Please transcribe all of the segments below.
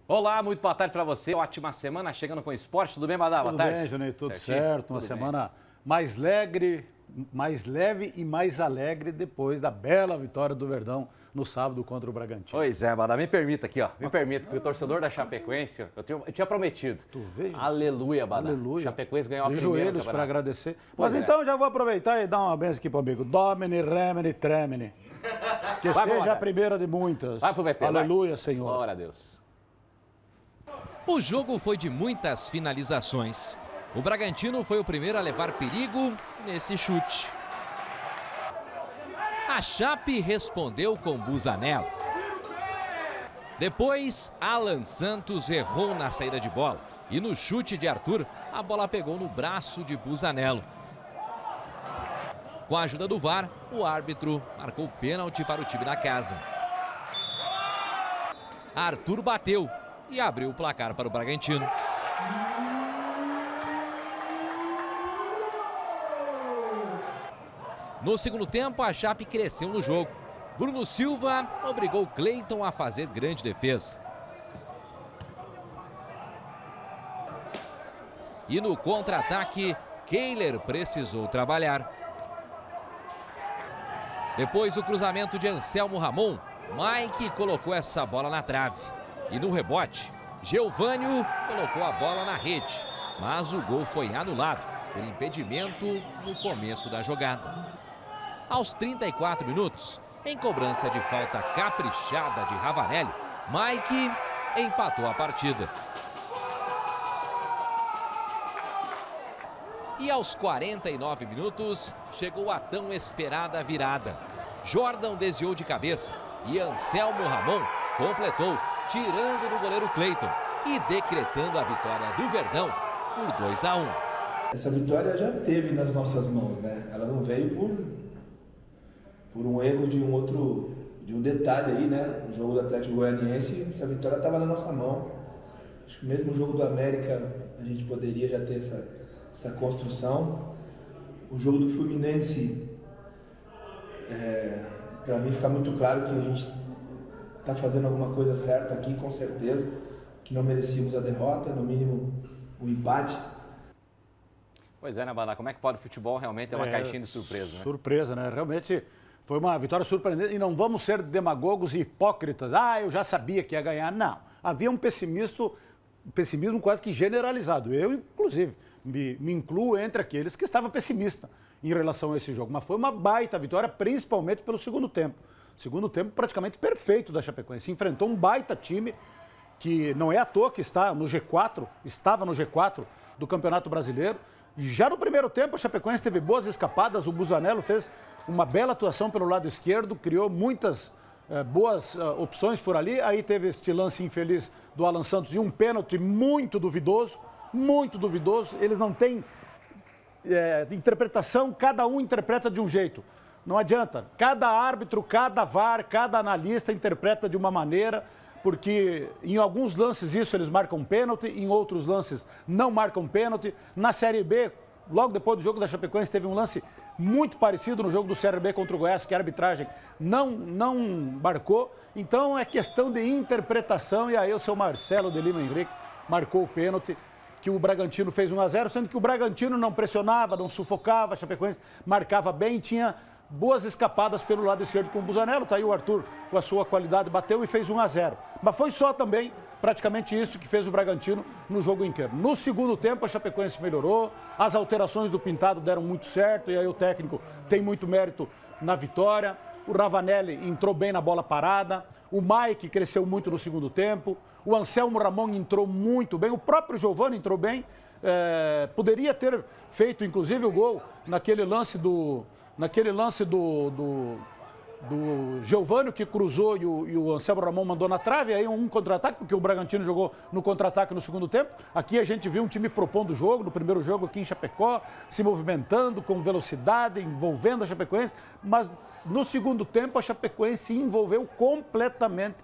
Olá, muito boa tarde para você. Ótima semana chegando com o esporte. Tudo bem, Badá? Boa tarde. Tudo bem, Juninho, tudo certo. Uma semana mais leve e mais alegre depois da bela vitória do Verdão no sábado contra o Bragantino. Pois é, Badá, me permita aqui, ó. Me permita, porque o torcedor da Chapecoense, eu tinha prometido. Tu veja. Aleluia, Badá. Aleluia. Chapecoense ganhou a de primeira. Joelhos para agradecer. Pois Mas então já vou aproveitar e dar uma benção aqui para o amigo. Domini, remini, tremini. Que seja a primeira de muitas. Vai pro VT, Aleluia, vai. Senhor. Glória a Deus. O jogo foi de muitas finalizações. O Bragantino foi o primeiro a levar perigo nesse chute. A Chape respondeu com Busanello. Depois, Alan Santos errou na saída de bola. E no chute de Arthur, a bola pegou no braço de Busanello. Com a ajuda do VAR, o árbitro marcou pênalti para o time da casa. Arthur bateu e abriu o placar para o Bragantino. No segundo tempo, a Chape cresceu no jogo. Bruno Silva obrigou Cleiton a fazer grande defesa. E no contra-ataque, Kehler precisou trabalhar. Depois o cruzamento de Anselmo Ramon, Mike colocou essa bola na trave. E no rebote, Geovânio colocou a bola na rede. Mas o gol foi anulado por impedimento no começo da jogada. Aos 34 minutos, em cobrança de falta caprichada de Ravanelli, Mike empatou a partida. E aos 49 minutos, chegou a tão esperada virada. Jordan desviou de cabeça e Anselmo Ramon completou, tirando do goleiro Cleiton e decretando a vitória do Verdão por 2-1. Essa vitória já teve nas nossas mãos, né? Ela não veio por um erro de um detalhe aí, né? O jogo do Atlético Goianiense, essa vitória estava na nossa mão. Acho que mesmo o jogo do América a gente poderia já ter essa construção. O jogo do Fluminense, para mim fica muito claro que a gente está fazendo alguma coisa certa aqui, com certeza, que não merecíamos a derrota, no mínimo o empate. Pois é, né, Badá? Como é que pode o futebol realmente ter uma caixinha de surpresa, né? Surpresa, né? Realmente foi uma vitória surpreendente. E não vamos ser demagogos e hipócritas. Eu já sabia que ia ganhar. Não. Havia um pessimismo quase que generalizado. Eu, inclusive, me incluo entre aqueles que estavam pessimistas em relação a esse jogo. Mas foi uma baita vitória, principalmente pelo segundo tempo. Segundo tempo praticamente perfeito da Chapecoense. Enfrentou um baita time que não é à toa que estava no G4 do Campeonato Brasileiro. Já no primeiro tempo, a Chapecoense teve boas escapadas. O Busanello fez uma bela atuação pelo lado esquerdo, criou muitas boas opções por ali. Aí teve este lance infeliz do Alan Santos e um pênalti muito duvidoso. Eles não têm interpretação, cada um interpreta de um jeito. Não adianta. Cada árbitro, cada VAR, cada analista interpreta de uma maneira, porque em alguns lances isso eles marcam pênalti, em outros lances não marcam pênalti. Na Série B, logo depois do jogo da Chapecoense, teve um lance muito parecido no jogo do CRB contra o Goiás, que a arbitragem não marcou. Então é questão de interpretação, e aí o seu Marcelo de Lima Henrique marcou o pênalti, que o Bragantino fez 1-0, sendo que o Bragantino não pressionava, não sufocava, a Chapecoense marcava bem e tinha boas escapadas pelo lado esquerdo com o Busanello. Tá aí o Arthur, com a sua qualidade, bateu e fez 1-0. Mas foi só também praticamente isso que fez o Bragantino no jogo inteiro. No segundo tempo, a Chapecoense melhorou, as alterações do Pintado deram muito certo, e aí o técnico tem muito mérito na vitória. O Ravanelli entrou bem na bola parada, o Mike cresceu muito no segundo tempo, o Anselmo Ramon entrou muito bem, o próprio Geovânio entrou bem, poderia ter feito inclusive o gol naquele lance do Geovânio, que cruzou e o Anselmo Ramon mandou na trave, aí um contra-ataque, porque o Bragantino jogou no contra-ataque no segundo tempo. Aqui a gente viu um time propondo o jogo, no primeiro jogo aqui em Chapecó, se movimentando com velocidade, envolvendo a Chapecoense, mas no segundo tempo a Chapecoense envolveu completamente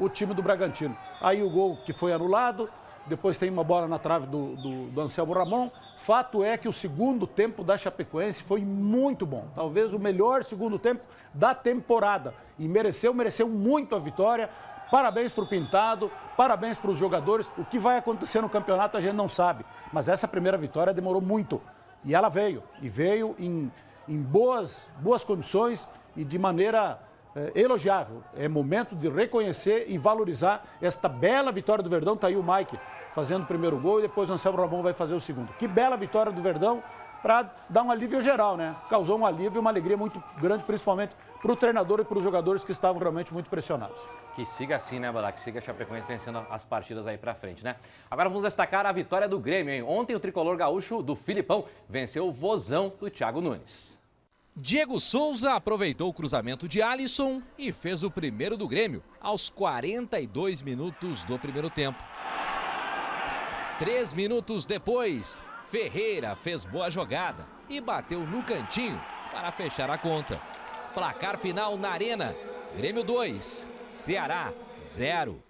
o time do Bragantino. Aí o gol que foi anulado, depois tem uma bola na trave do Anselmo Ramon. Fato é que o segundo tempo da Chapecoense foi muito bom. Talvez o melhor segundo tempo da temporada. E mereceu muito a vitória. Parabéns para o Pintado, parabéns para os jogadores. O que vai acontecer no campeonato a gente não sabe, mas essa primeira vitória demorou muito. E ela veio, em boas condições e de maneira elogiável. É momento de reconhecer e valorizar esta bela vitória do Verdão. Está aí o Mike fazendo o primeiro gol e depois o Anselmo Ramon vai fazer o segundo. Que bela vitória do Verdão para dar um alívio geral, né? Causou um alívio e uma alegria muito grande, principalmente para o treinador e para os jogadores que estavam realmente muito pressionados. Que siga assim, né, Balá? Que siga a Chapecoense vencendo as partidas aí pra frente, né? Agora vamos destacar a vitória do Grêmio, hein? Ontem o tricolor gaúcho do Filipão venceu o vozão do Thiago Nunes. Diego Souza aproveitou o cruzamento de Alisson e fez o primeiro do Grêmio aos 42 minutos do primeiro tempo. 3 minutos depois, Ferreira fez boa jogada e bateu no cantinho para fechar a conta. Placar final na Arena, Grêmio 2, Ceará 0.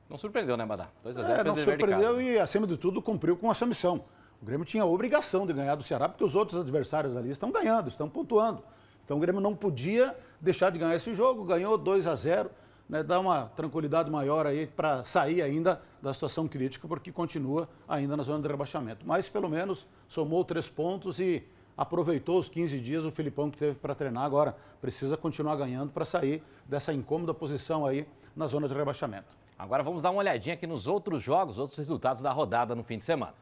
Não surpreendeu, né, Badá? 2-0 Não surpreendeu e, acima de tudo, cumpriu com a sua missão. O Grêmio tinha a obrigação de ganhar do Ceará, porque os outros adversários ali estão ganhando, estão pontuando. Então o Grêmio não podia deixar de ganhar esse jogo, ganhou 2-0, né, dá uma tranquilidade maior aí para sair ainda da situação crítica, porque continua ainda na zona de rebaixamento. Mas pelo menos somou 3 pontos e aproveitou os 15 dias o Filipão que teve para treinar. Agora precisa continuar ganhando para sair dessa incômoda posição aí na zona de rebaixamento. Agora vamos dar uma olhadinha aqui nos outros jogos, outros resultados da rodada no fim de semana.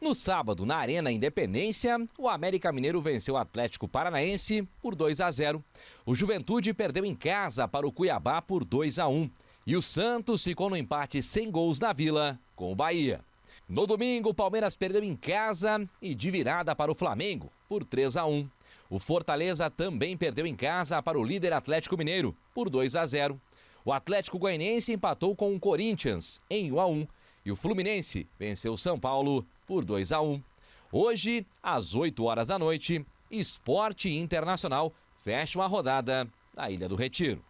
No sábado, na Arena Independência, o América Mineiro venceu o Atlético Paranaense por 2-0. O Juventude perdeu em casa para o Cuiabá por 2-1. E o Santos ficou no empate sem gols na Vila com o Bahia. No domingo, o Palmeiras perdeu em casa e de virada para o Flamengo por 3-1. O Fortaleza também perdeu em casa para o líder Atlético Mineiro por 2-0. O Atlético Goianiense empatou com o Corinthians em 1-1. E o Fluminense venceu o São Paulo por 2-1. Hoje, às 8 horas da noite, Sport Internacional fecha a rodada na Ilha do Retiro.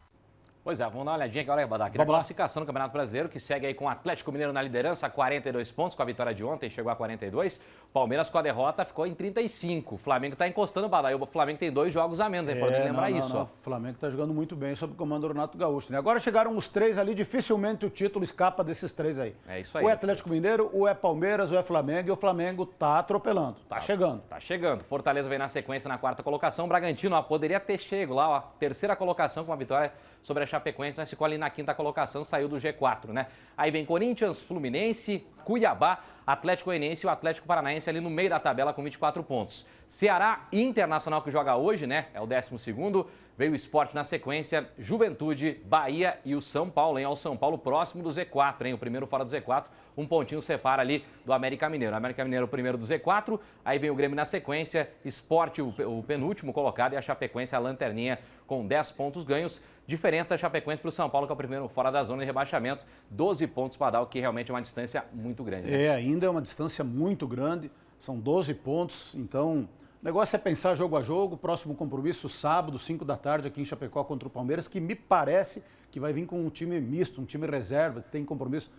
Pois é, vamos dar uma olhadinha agora, Badá, aqui na classificação do Campeonato Brasileiro, que segue aí com o Atlético Mineiro na liderança, 42 pontos, com a vitória de ontem, chegou a 42. Palmeiras com a derrota ficou em 35. O Flamengo está encostando o Badá, e o Flamengo tem 2 jogos a menos, é importante lembrar isso. Ó. O Flamengo está jogando muito bem sob o comando do Renato Gaúcho, né? Agora chegaram os 3 ali, dificilmente o título escapa desses 3 aí. É isso aí. Ou é Atlético Mineiro, ou é Palmeiras, ou é Flamengo, e o Flamengo está atropelando, está chegando. Tá chegando. Fortaleza vem na sequência na 4ª colocação. Bragantino, ó, poderia ter chego lá, ó, 3ª colocação com uma vitória sobre a Chapecoense, mas ficou ali na 5ª colocação, saiu do G4, né? Aí vem Corinthians, Fluminense, Cuiabá, Atlético Goianiense e o Atlético Paranaense ali no meio da tabela com 24 pontos. Ceará Internacional, que joga hoje, né? É o 12º. Veio o Sport na sequência, Juventude, Bahia e o São Paulo, hein? Ó, o São Paulo próximo do Z4, hein? O primeiro fora do Z4, um pontinho separa ali do América Mineiro. O América Mineiro o primeiro do Z4, aí vem o Grêmio na sequência, Sport o penúltimo colocado e a Chapecoense a lanterninha com 10 pontos ganhos. Diferença da Chapecoense para o São Paulo, que é o primeiro fora da zona de rebaixamento, 12 pontos para dar, o que realmente é uma distância muito grande. Né? Ainda é uma distância muito grande, são 12 pontos, então o negócio é pensar jogo a jogo. Próximo compromisso, sábado, 5 da tarde, aqui em Chapecó contra o Palmeiras, que me parece que vai vir com um time misto, um time reserva, tem compromisso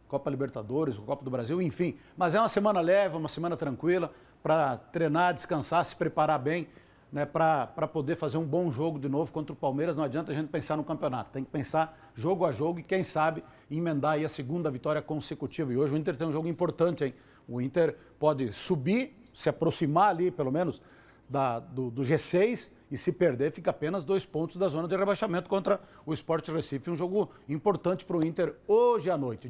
Copa Libertadores, Copa do Brasil, enfim. Mas é uma semana leve, uma semana tranquila, para treinar, descansar, se preparar bem, né, para poder fazer um bom jogo de novo contra o Palmeiras. Não adianta a gente pensar no campeonato, tem que pensar jogo a jogo e, quem sabe, emendar aí a 2ª vitória consecutiva. E hoje o Inter tem um jogo importante, hein? O Inter pode subir, se aproximar ali, pelo menos, do G6, e se perder, fica apenas 2 pontos da zona de rebaixamento contra o Sport Recife. Um jogo importante para o Inter hoje à noite.